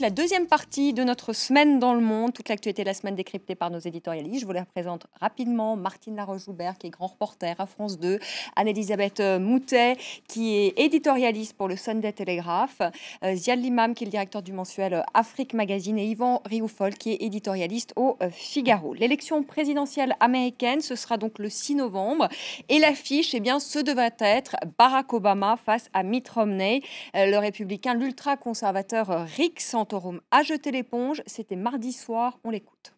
la deuxième partie de notre semaine dans le monde, toute l'actualité de la semaine décryptée par nos éditorialistes. Je vous les présente rapidement. Martine Laroche-Joubert, qui est grand reporter à France 2, Anne-Elisabeth Moutet, qui est éditorialiste pour le Sunday Telegraph, Ziad Limam, qui est le directeur du mensuel Afrique Magazine, et Yvan Rioufol, qui est éditorialiste au Figaro. L'élection présidentielle américaine, ce sera donc le 6 novembre, et l'affiche, eh bien, ce devait être Barack Obama face à Mitt Romney. Le républicain, l'ultra-conservateur Rick Santorum a jeté l'éponge. C'était mardi soir. On l'écoute.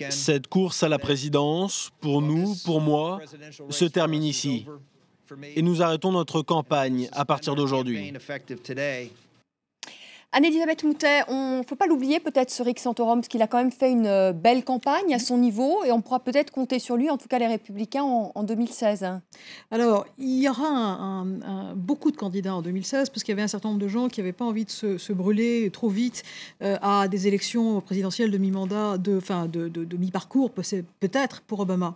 Cette course à la présidence, pour nous, pour moi, se termine ici. Et nous arrêtons notre campagne à partir d'aujourd'hui. Anne-Elisabeth Moutet, on ne faut pas l'oublier peut-être ce Rick Santorum, parce qu'il a quand même fait une belle campagne à son niveau, et on pourra peut-être compter sur lui, en tout cas les Républicains, en 2016. Alors, il y aura beaucoup de candidats en 2016, parce qu'il y avait un certain nombre de gens qui n'avaient pas envie de se brûler trop vite à des élections présidentielles de mi-mandat, de mi-parcours, peut-être pour Obama.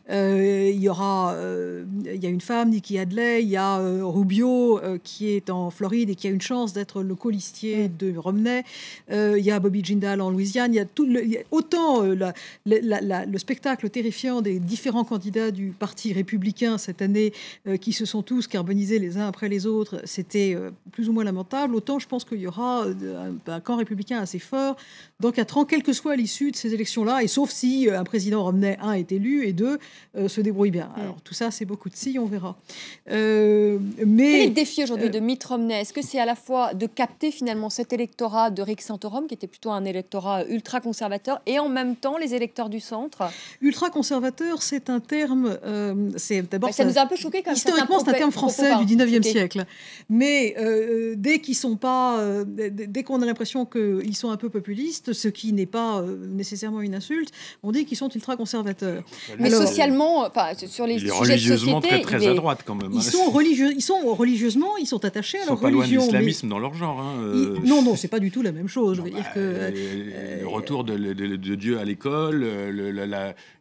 Il y a une femme, Nikki Haley, il y a Rubio qui est en Floride et qui a une chance d'être le colistier de Romney, il y a Bobby Jindal en Louisiane, il y a autant le spectacle terrifiant des différents candidats du Parti républicain cette année qui se sont tous carbonisés les uns après les autres, c'était plus ou moins lamentable, autant je pense qu'il y aura un camp républicain assez fort dans 4 ans, quelle que soit l'issue de ces élections-là, et sauf si un président Romney, 1, est élu, et 2, se débrouille bien. Alors tout ça, c'est beaucoup de si, on verra. Mais quel est le défi aujourd'hui de Mitt Romney? Est-ce que c'est à la fois de capter finalement cet électorat de Rick Santorum, qui était plutôt un électorat ultra-conservateur, et en même temps les électeurs du centre? Ultra-conservateur, c'est un terme... d'abord, ça nous a un peu choqué quand même. Historiquement, c'est un terme français du 19e siècle. Mais dès qu'on a l'impression qu'ils sont un peu populistes, ce qui n'est pas nécessairement une insulte, on dit qu'ils sont ultra-conservateurs. Mais socialement, sur les sujets de société... religieusement très à droite quand même. Ils sont religieusement, ils sont attachés à leur religion. Ils sont pas loin de l'islamisme dans leur genre. Non, c'est pas du tout la même chose. Je veux dire que le retour de Dieu à l'école,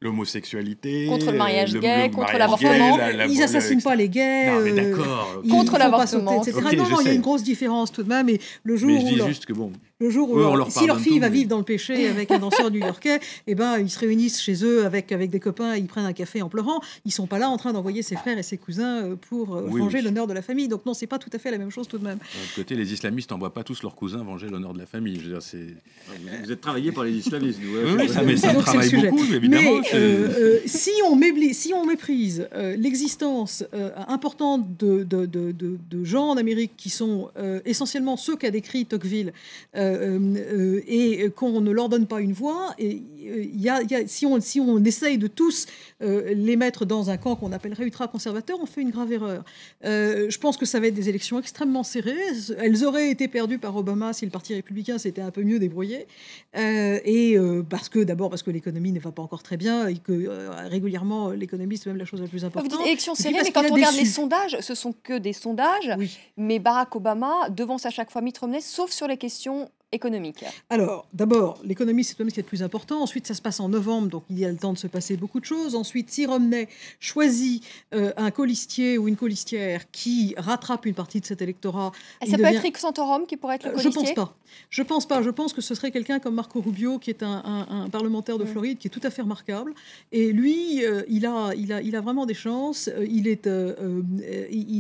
l'homosexualité, contre le mariage gay, contre l'avortement. Ils assassinent pas les gays. Non, mais d'accord. Contre l'avortement, etc. Non, il y a une grosse différence tout de même. Et le jour mais je dis juste que bon. Le jour où, si leur fille va vivre dans le péché avec un danseur new-yorkais, eh ben, ils se réunissent chez eux avec des copains, ils prennent un café en pleurant. Ils sont pas là en train d'envoyer ses frères et ses cousins pour venger l'honneur de la famille. Donc non, c'est pas tout à fait la même chose tout de même. De l'autre côté, les islamistes n'envoient pas tous leurs cousins venger l'honneur de la famille. Je veux dire, vous êtes travaillé par les islamistes. Oui, ça me travaille beaucoup, évidemment. Mais si on méprise l'existence importante de gens en Amérique qui sont essentiellement ceux qu'a décrit Tocqueville, et qu'on ne leur donne pas une voix, et si on essaye de tous les mettre dans un camp qu'on appellerait ultra-conservateur, on fait une grave erreur. Je pense que ça va être des élections extrêmement serrées. Elles auraient été perdues par Obama si le Parti républicain s'était un peu mieux débrouillé, parce que l'économie ne va pas encore très bien, et que régulièrement l'économie c'est même la chose la plus importante. Vous dites élections serrées, mais quand on regarde les sondages, ce sont que des sondages, oui. Mais Barack Obama devance à chaque fois Mitt Romney, sauf sur les questions économique. Alors, d'abord, l'économie, c'est quand même ce qui est le plus important. Ensuite, ça se passe en novembre, donc il y a le temps de se passer beaucoup de choses. Ensuite, si Romney choisit un colistier ou une colistière qui rattrape une partie de cet électorat... Ça peut être Rick Santorum qui pourrait être le colistier? Je pense pas. Je pense que ce serait quelqu'un comme Marco Rubio, qui est un parlementaire de Floride, qui est tout à fait remarquable. Et lui, il a vraiment des chances. Il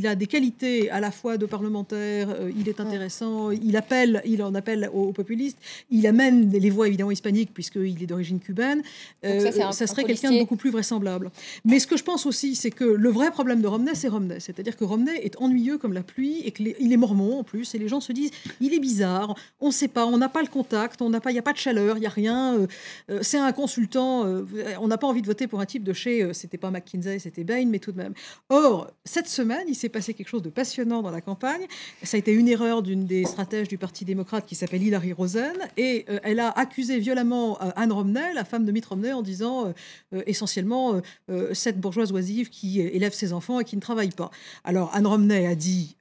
a des qualités à la fois de parlementaire, il est intéressant, il en appelle aux populistes, il amène les voix évidemment hispaniques puisqu'il est d'origine cubaine, ça serait quelqu'un de beaucoup plus vraisemblable. Mais ce que je pense aussi, c'est que le vrai problème de Romney, c'est Romney. C'est-à-dire que Romney est ennuyeux comme la pluie et qu'il est mormon en plus, et les gens se disent, il est bizarre, on ne sait pas, on n'a pas le contact, il n'y a pas de chaleur, il n'y a rien, c'est un consultant, on n'a pas envie de voter pour un type de chez, c'était pas McKinsey, c'était Bain, mais tout de même. Or, cette semaine, il s'est passé quelque chose de passionnant dans la campagne. Ça a été une erreur d'une des stratèges du Parti démocrate qui s'appelle Hillary Rosen, et elle a accusé violemment Anne Romney, la femme de Mitt Romney, en disant essentiellement cette bourgeoise oisive qui élève ses enfants et qui ne travaille pas. Alors Anne Romney a dit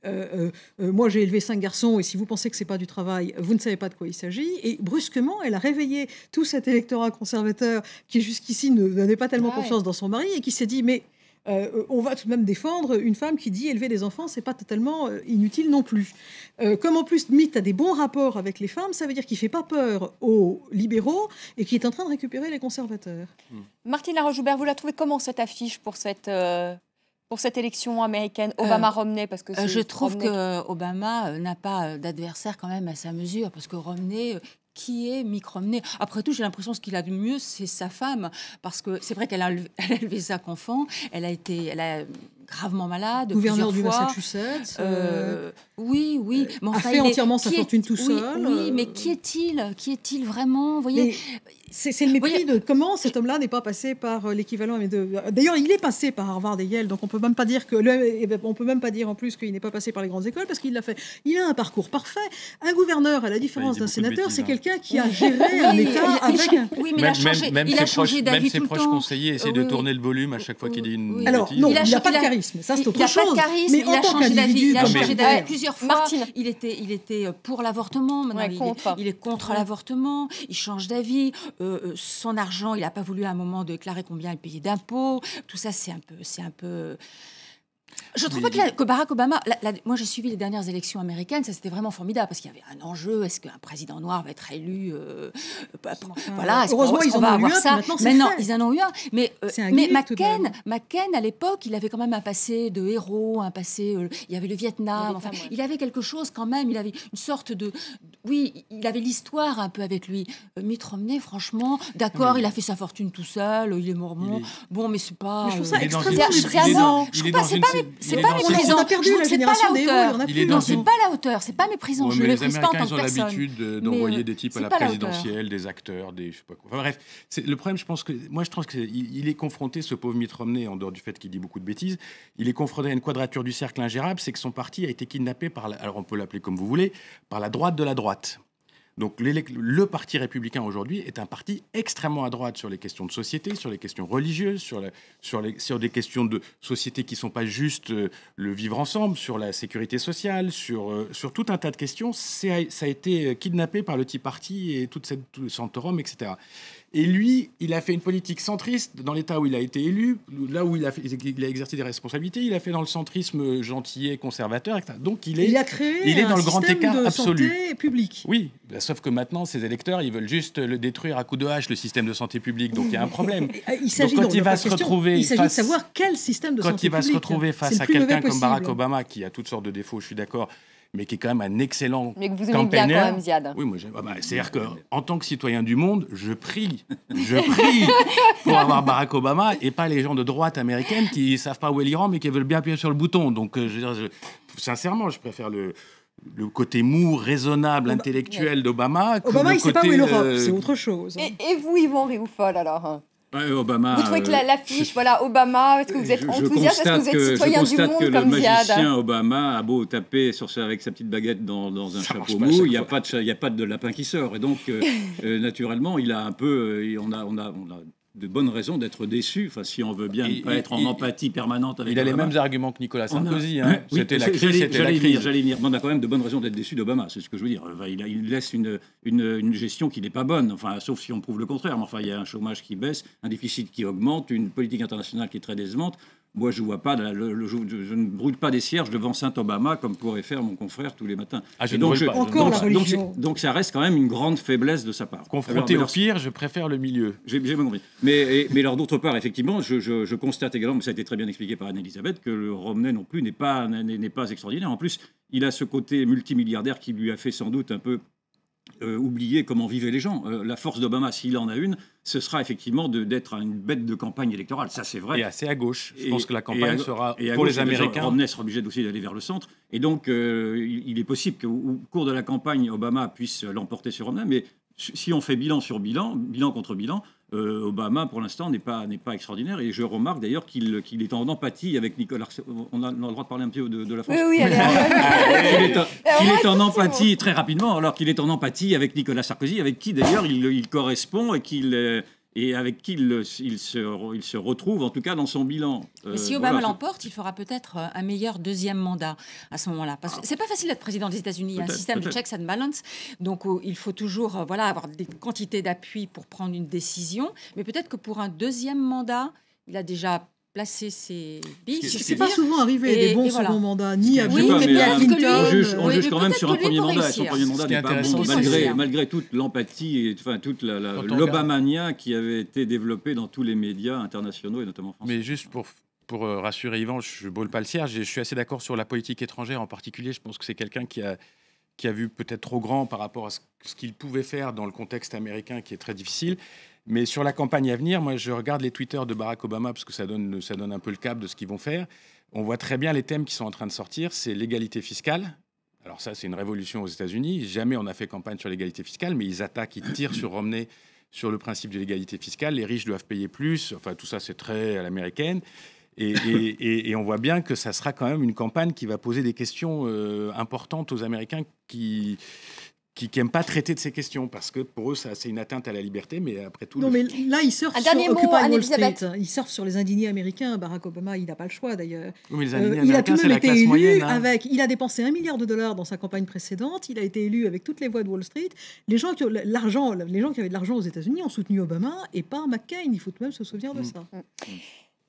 moi j'ai élevé 5 garçons et si vous pensez que c'est pas du travail, vous ne savez pas de quoi il s'agit. Et brusquement, elle a réveillé tout cet électorat conservateur qui jusqu'ici n'avait pas tellement confiance dans son mari et qui s'est dit mais On va tout de même défendre une femme qui dit élever des enfants, c'est pas totalement inutile non plus. Comme en plus Mitt a des bons rapports avec les femmes, ça veut dire qu'il fait pas peur aux libéraux et qu'il est en train de récupérer les conservateurs. Martine Laroche-Joubert, vous la trouvez comment cette affiche pour cette élection américaine Obama-Romney parce que je trouve que Obama n'a pas d'adversaire quand même à sa mesure, parce que Romney... Qui est Mitt Romney? Après tout, j'ai l'impression que ce qu'il a de mieux, c'est sa femme. Parce que c'est vrai qu'elle a élevé 5 enfants. Elle a gravement malade. Gouverneur du fois. Massachusetts. Oui. Mais enfin, a fait entièrement sa fortune tout seul. Oui, mais qui est-il? Qui est-il vraiment? Vous voyez, c'est le mépris de comment cet homme-là n'est pas passé par l'équivalent. D'ailleurs, il est passé par Harvard et Yale, donc on peut même pas dire en plus qu'il n'est pas passé par les grandes écoles parce qu'il l'a fait. Il a un parcours parfait. Un gouverneur, à la différence d'un sénateur, c'est quelqu'un qui a géré un État avec. Oui, mais il a changé d'avis tout le temps. Même ses proches conseillers essaient de tourner le volume à chaque fois qu'il dit une bêtise. Alors non, il n'a pas de charisme. Ça, c'est autre chose. Mais il a changé d'avis. Il a changé d'avis plusieurs fois. Martine. Il était pour l'avortement. Maintenant, il est contre l'avortement. Il change d'avis. Son argent, il n'a pas voulu à un moment déclarer combien il payait d'impôts. Tout ça, c'est un peu. Je trouve que Barack Obama, moi j'ai suivi les dernières élections américaines, ça c'était vraiment formidable parce qu'il y avait un enjeu. Est-ce qu'un président noir va être élu voilà, heureusement, ils en ont eu un, ça. Maintenant, ils en ont eu un. Mais McCain, à l'époque, il avait quand même un passé de héros, un passé. Il y avait le Vietnam. Enfin, il avait quelque chose quand même. Il avait une sorte de. Oui, il avait l'histoire un peu avec lui. Mitt Romney, franchement, d'accord, il a fait sa fortune tout seul, il est mormon. Bon, mais c'est pas. Mais je trouve ça extrêmement méprisant. C'est pas méprisant. On a perdu la génération des héros. Non, c'est pas la hauteur. C'est pas méprisant. Je les le méprise pas en tant Américains, que personne. ils ont l'habitude d'envoyer des types à la présidentielle, des acteurs, des je sais pas quoi. Enfin, bref, le problème, je pense qu'il est confronté, ce pauvre Mitt Romney, en dehors du fait qu'il dit beaucoup de bêtises, il est confronté à une quadrature du cercle ingérable, c'est que son parti a été kidnappé par, alors on peut l'appeler comme vous voulez, par la droite de la droite. Donc le parti républicain aujourd'hui est un parti extrêmement à droite sur les questions de société, sur les questions religieuses, sur des questions de société qui ne sont pas juste le vivre ensemble, sur la sécurité sociale, sur tout un tas de questions. Ça a été kidnappé par le Tea Party et tout Santorum, etc. Et lui, il a fait une politique centriste dans l'État où il a été élu, là où il a exercé des responsabilités. Il a fait dans le centrisme gentillet, conservateur, etc. Donc il est dans le grand écart absolu. Santé publique. Oui, sauf que maintenant, ses électeurs, ils veulent juste le détruire à coups de hache, le système de santé publique. Donc il y a un problème. Il s'agit de savoir quel système de santé publique. Quand il va se retrouver face à quelqu'un comme Barack Obama, qui a toutes sortes de défauts, je suis d'accord, mais qui est quand même un excellent campagneur. Mais que vous aimez bien quand même, Ziad. Oui, moi j'aime. C'est-à-dire qu'en tant que citoyen du monde, je prie pour avoir Barack Obama et pas les gens de droite américaine qui ne savent pas où est l'Iran mais qui veulent bien appuyer sur le bouton. Donc, sincèrement, je préfère le côté mou, raisonnable, intellectuel d'Obama. Obama, il ne sait pas où est l'Europe, c'est autre chose. Et vous, Yvon Rioufol, alors Obama, vous trouvez que l'affiche, voilà, Obama, est-ce que vous êtes enthousiaste? Est-ce que vous êtes citoyen du monde comme Ziad? Je constate que le magicien Obama a beau taper avec sa petite baguette dans un chapeau mou, il n'y a pas de lapin qui sort. Et donc, naturellement, il a un peu... on a de bonnes raisons d'être déçu, si on veut bien ne pas être en empathie permanente avec Obama. Il a les mêmes arguments que Nicolas Sarkozy. C'était la crise, J'allais venir. On a quand même de bonnes raisons d'être déçu d'Obama, c'est ce que je veux dire. Il laisse une gestion qui n'est pas bonne, sauf si on prouve le contraire. Mais il y a un chômage qui baisse, un déficit qui augmente, une politique internationale qui est très décevante. Moi, je vois pas, je ne brûle pas des cierges devant Saint-Obama comme pourrait faire mon confrère tous les matins. Donc ça reste quand même une grande faiblesse de sa part. Confronté au pire, je préfère le milieu. J'ai bien compris. Mais alors d'autre part, effectivement, je constate également, mais ça a été très bien expliqué par Anne-Elisabeth, que le Romney non plus n'est pas extraordinaire. En plus, il a ce côté multimilliardaire qui lui a fait sans doute un peu oublier comment vivaient les gens. La force d'Obama, s'il en a une, ce sera effectivement d'être une bête de campagne électorale. Ça, c'est vrai. Et assez à gauche. Je pense que la campagne sera, pour les Américains... Romney sera obligé aussi d'aller vers le centre. Et donc, il est possible qu'au cours de la campagne, Obama puisse l'emporter sur Romney. Mais si on fait bilan sur bilan, bilan contre bilan, Obama, pour l'instant, n'est pas extraordinaire. Et je remarque d'ailleurs qu'il est en empathie avec Nicolas... On a le droit de parler un petit peu de la France. Oui, allez. Qu'il est en empathie, très rapidement, alors qu'il est en empathie avec Nicolas Sarkozy, avec qui d'ailleurs il correspond et avec qui il se retrouve, en tout cas dans son bilan. Mais si Obama l'emporte, il fera peut-être un meilleur deuxième mandat à ce moment-là. Parce que c'est pas facile d'être président des États-Unis. Il y a un système de checks and balance. Donc, il faut toujours avoir des quantités d'appui pour prendre une décision. Mais peut-être que pour un deuxième mandat, il a déjà placer ses billes. C'est pas souvent arrivé, des bons second mandats, ni à Bill, ni à Clinton. On juge quand même sur un premier mandat. Son premier mandat n'est pas bon, malgré toute l'empathie et toute l'Obamania qui avait été développée dans tous les médias internationaux et notamment français. Mais juste pour rassurer Yvan, je ne brûle pas le cierge, je suis assez d'accord sur la politique étrangère en particulier. Je pense que c'est quelqu'un qui a vu peut-être trop grand par rapport à ce qu'il pouvait faire dans le contexte américain qui est très difficile. Mais sur la campagne à venir, moi, je regarde les Twitter de Barack Obama parce que ça donne un peu le cap de ce qu'ils vont faire. On voit très bien les thèmes qui sont en train de sortir. C'est l'égalité fiscale. Alors ça, c'est une révolution aux États-Unis. Jamais on n'a fait campagne sur l'égalité fiscale, mais ils attaquent, ils tirent sur Romney sur le principe de l'égalité fiscale. Les riches doivent payer plus. Enfin, tout ça, c'est très à l'américaine. Et on voit bien que ça sera quand même une campagne qui va poser des questions importantes aux Américains qui n'aiment pas traiter de ces questions, parce que pour eux, c'est une atteinte à la liberté, mais après tout... Non, mais là, il surfe sur Occupy Wall Street. Il surfe sur les indignés américains. Barack Obama, il n'a pas le choix, d'ailleurs. Oui, les indignés américains, c'est la classe moyenne. Il a dépensé $1 milliard dans sa campagne précédente. Il a été élu avec toutes les voix de Wall Street. Les gens qui avaient de l'argent aux États-Unis ont soutenu Obama et pas McCain. Il faut tout de même se souvenir de ça.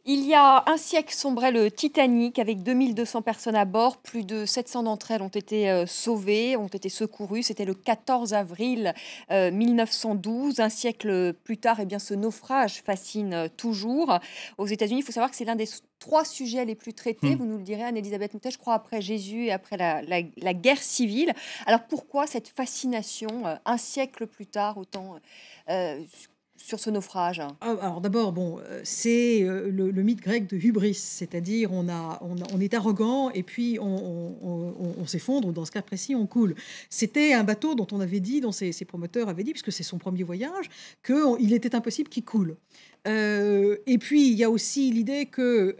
Il y a un siècle sombrait le Titanic avec 2200 personnes à bord. Plus de 700 d'entre elles ont été sauvées, ont été secourues. C'était le 14 avril 1912. Un siècle plus tard, eh bien, ce naufrage fascine toujours. Aux États-Unis, il faut savoir que c'est l'un des 3 sujets les plus traités. Vous nous le direz, Anne-Elisabeth Moutet, je crois, après Jésus et après la guerre civile. Alors pourquoi cette fascination, un siècle plus tard, autant sur ce naufrage? Alors d'abord, c'est le mythe grec de hubris, c'est-à-dire on est arrogant et puis on s'effondre, ou dans ce cas précis, on coule. C'était un bateau dont on avait dit, dont ses promoteurs avaient dit, puisque c'est son premier voyage, qu'il était impossible qu'il coule. Et puis il y a aussi l'idée que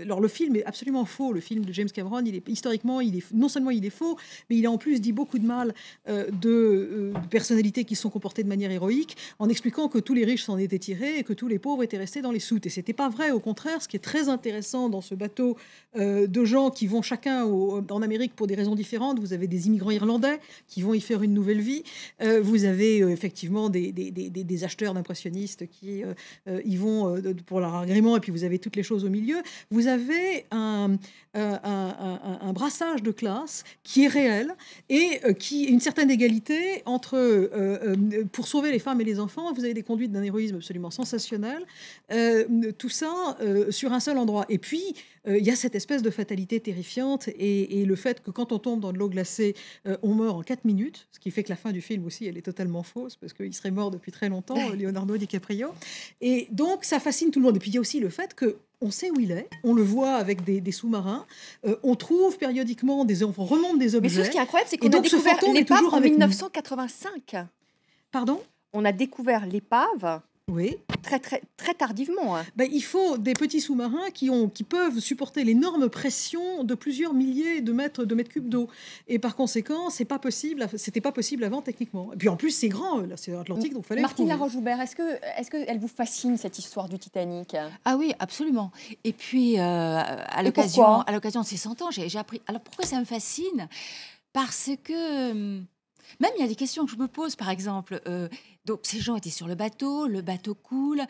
alors le film est absolument faux. Le film de James Cameron, historiquement, non seulement il est faux, mais il a en plus dit beaucoup de mal de personnalités qui se sont comportées de manière héroïque, en expliquant que tous les riches s'en étaient tirés et que tous les pauvres étaient restés dans les soutes. Et c'était pas vrai. Au contraire, ce qui est très intéressant dans ce bateau de gens qui vont chacun en Amérique pour des raisons différentes. Vous avez des immigrants irlandais qui vont y faire une nouvelle vie. Vous avez effectivement des acheteurs d'impressionnistes qui y vont pour leur agrément, et puis vous avez toutes les choses au milieu. Vous avez un brassage de classes qui est réel et qui une certaine égalité entre pour sauver les femmes et les enfants. Vous avez des conduites d'un héroïsme absolument sensationnel, tout ça sur un seul endroit. Et puis il y a cette espèce de fatalité terrifiante et le fait que quand on tombe dans de l'eau glacée, on meurt en 4 minutes, ce qui fait que la fin du film aussi, elle est totalement fausse, parce qu'il serait mort depuis très longtemps, Leonardo DiCaprio. Et donc, ça fascine tout le monde. Et puis, il y a aussi le fait qu'on sait où il est, on le voit avec des sous-marins, on trouve périodiquement on remonte des objets. Mais ce qui est incroyable, c'est qu'on a découvert l'épave en 1985. Pardon ? On a découvert l'épave... Oui. Très tardivement. Il faut des petits sous-marins qui peuvent supporter l'énorme pression de plusieurs milliers de mètres cubes d'eau. Et par conséquent, c'était pas possible avant techniquement. Et puis en plus, c'est grand, là, c'est Atlantique, donc fallait. Martine Laroche-Joubert, est-ce que elle vous fascine cette histoire du Titanic? Ah oui, absolument. Et puis à l'occasion de ces 100 ans, j'ai appris. Alors pourquoi ça me fascine? Parce que même il y a des questions que je me pose, par exemple. Donc ces gens étaient sur le bateau coule,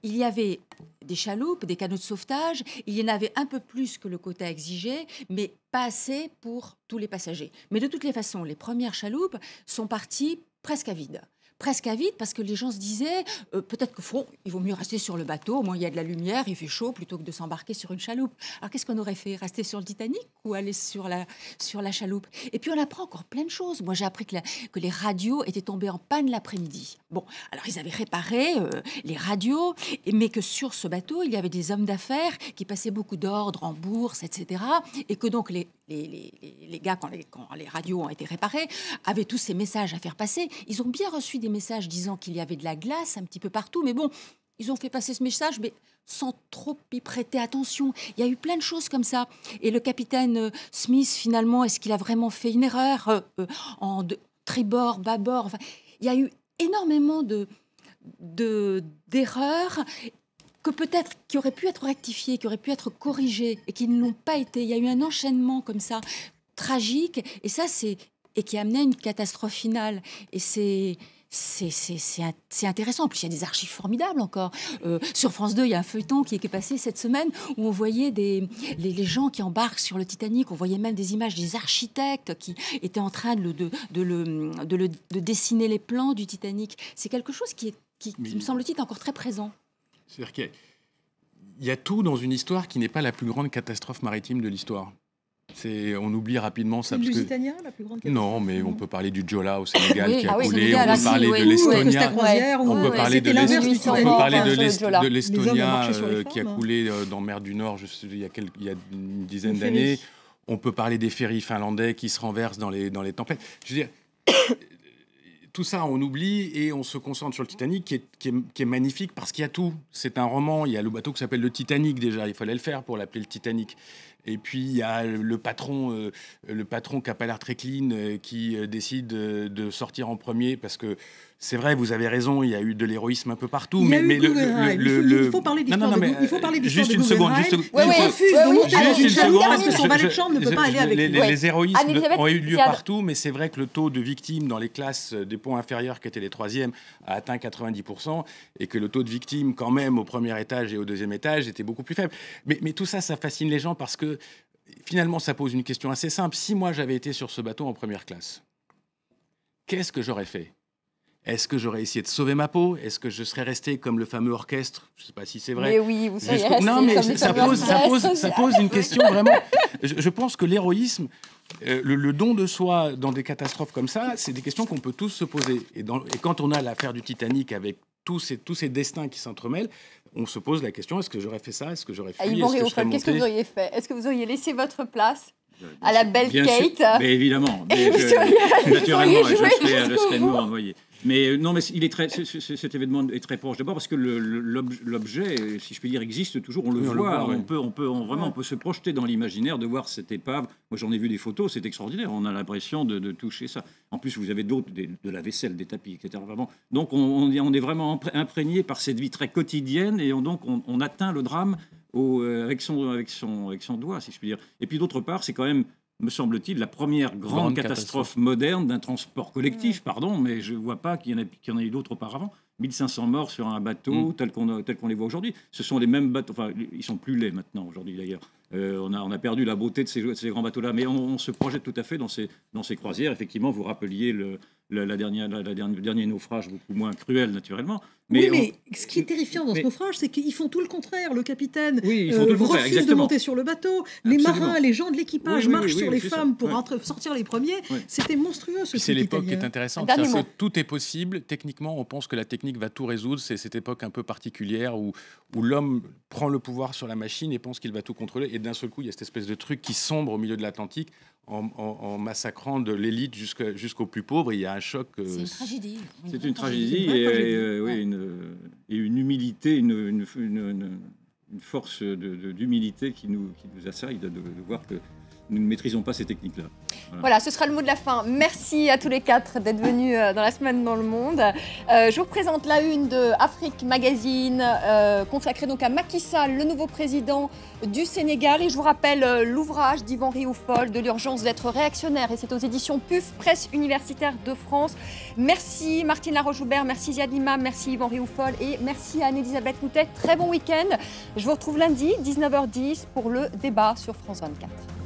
il y avait des chaloupes, des canots de sauvetage, il y en avait un peu plus que le quota exigé, mais pas assez pour tous les passagers. Mais de toutes les façons, les premières chaloupes sont parties presque à vide. Presque à vide, parce que les gens se disaient peut-être que il vaut mieux rester sur le bateau, au moins il y a de la lumière, il fait chaud, plutôt que de s'embarquer sur une chaloupe. Alors qu'est-ce qu'on aurait fait? Rester sur le Titanic ou aller sur la chaloupe? Et puis on apprend encore plein de choses. Moi j'ai appris que les radios étaient tombées en panne l'après-midi. Bon, alors ils avaient réparé les radios, mais que sur ce bateau, il y avait des hommes d'affaires qui passaient beaucoup d'ordres en bourse, etc. Et que donc les gars, quand les radios ont été réparées, avaient tous ces messages à faire passer. Ils ont bien reçu des messages disant qu'il y avait de la glace un petit peu partout, mais bon, ils ont fait passer ce message, mais sans trop y prêter attention. Il y a eu plein de choses comme ça. Et le capitaine Smith, finalement, est-ce qu'il a vraiment fait une erreur en tribord, bâbord? Enfin, il y a eu énormément d'erreurs qui auraient pu être rectifiées, qui auraient pu être corrigées et qui ne l'ont pas été. Il y a eu un enchaînement comme ça, tragique, et qui a amené à une catastrophe finale. Et c'est c'est intéressant. En plus, il y a des archives formidables encore. Sur France 2, il y a un feuilleton qui est passé cette semaine où on voyait les gens qui embarquent sur le Titanic. On voyait même des images des architectes qui étaient en train de dessiner les plans du Titanic. C'est quelque chose qui me semble-t-il, encore très présent. C'est-à-dire qu'il y a tout dans une histoire qui n'est pas la plus grande catastrophe maritime de l'histoire. On oublie rapidement ça. C'est le Lusitania, la plus grande catastrophe. Non, mais on peut parler du Djola au Sénégal qui a coulé, on peut parler de l'Estonia, on peut parler de l'Estonia qui a coulé dans mer du Nord il y a une dizaine d'années. On peut parler des ferries finlandais qui se renversent dans les tempêtes. Je veux dire, tout ça, on oublie et on se concentre sur le Titanic qui est magnifique parce qu'il y a tout. C'est un roman, il y a le bateau qui s'appelle le Titanic déjà, il fallait le faire pour l'appeler le Titanic. Et puis il y a le patron qui n'a pas l'air très clean, qui décide de sortir en premier parce que c'est vrai, vous avez raison, il y a eu de l'héroïsme un peu partout. Il faut parler d'histoire de juste une seconde. Juste une seconde. Parce que son valet de chambre ne peut pas aller avec lui. Les héroïsmes ont eu lieu partout, mais c'est vrai que le taux de victimes dans les classes des ponts inférieurs, qui étaient les troisièmes, a atteint 90%, et que le taux de victimes, quand même, au premier étage et au deuxième étage, était beaucoup plus faible. Mais tout ça, ça fascine les gens parce que, finalement, ça pose une question assez simple. Si moi, j'avais été sur ce bateau en première classe, qu'est-ce que j'aurais fait ? Est-ce que j'aurais essayé de sauver ma peau ? Est-ce que je serais resté comme le fameux orchestre ? Je ne sais pas si c'est vrai. Mais oui, vous seriez resté non, mais comme ça pose une question vraiment. Je pense que l'héroïsme, le don de soi dans des catastrophes comme ça, c'est des questions qu'on peut tous se poser. Et quand on a l'affaire du Titanic avec tous ces destins qui s'entremêlent, on se pose la question, est-ce que j'aurais fait ça ? Est-ce que j'aurais fui ? Qu'est-ce que vous auriez fait ? Est-ce que vous auriez laissé votre place à la belle Kate ? Mais évidemment. Naturellement, je serais nous envoyé. Mais non, mais cet événement est très proche. D'abord parce que l'objet, si je puis dire, existe toujours. On le voit. On peut se projeter dans l'imaginaire de voir cette épave. Moi, j'en ai vu des photos. C'est extraordinaire. On a l'impression de toucher ça. En plus, vous avez de la vaisselle, des tapis, etc. Vraiment. Donc, on est vraiment imprégné par cette vie très quotidienne et on atteint le drame avec son doigt, si je puis dire. Et puis d'autre part, c'est quand même, me semble-t-il, la première grande catastrophe moderne d'un transport collectif, mais je ne vois pas qu'il y en ait eu d'autres auparavant. 1500 morts sur un bateau tel qu'on les voit aujourd'hui. Ce sont les mêmes bateaux, enfin, ils sont plus laids maintenant, aujourd'hui d'ailleurs. On a perdu la beauté de ces grands bateaux-là, mais on se projette tout à fait dans ces croisières. Effectivement, vous rappeliez le dernier naufrage, beaucoup moins cruel, naturellement. Mais ce qui est terrifiant dans ce naufrage, c'est qu'ils font tout le contraire. Le capitaine refuse de monter sur le bateau. Les marins, les gens de l'équipage marchent sur les femmes pour sortir les premiers. C'était monstrueux, ce C'est l'époque qui est intéressante. Que tout est possible. Techniquement, on pense que la technique va tout résoudre. C'est cette époque un peu particulière où l'homme prend le pouvoir sur la machine et pense qu'il va tout contrôler. Et d'un seul coup, il y a cette espèce de truc qui sombre au milieu de l'Atlantique en massacrant de l'élite jusqu'aux plus pauvres. Il y a un choc. C'est une tragédie. C'est une tragédie et une humilité, une force d'humilité qui nous assaille de voir que nous ne maîtrisons pas ces techniques-là. Voilà, ce sera le mot de la fin. Merci à tous les quatre d'être venus dans la semaine dans le monde. Je vous présente la une de Afrique Magazine, consacrée donc à Macky Sall, le nouveau président du Sénégal. Et je vous rappelle l'ouvrage d'Yvan Rioufol, De l'urgence d'être réactionnaire. Et c'est aux éditions PUF, Presse universitaire de France. Merci Martine Laroche-Joubert, merci Ziad Imam, merci Yvan Rioufol et merci à Anne-Elisabeth Moutet. Très bon week-end. Je vous retrouve lundi, 19h10, pour le débat sur France 24.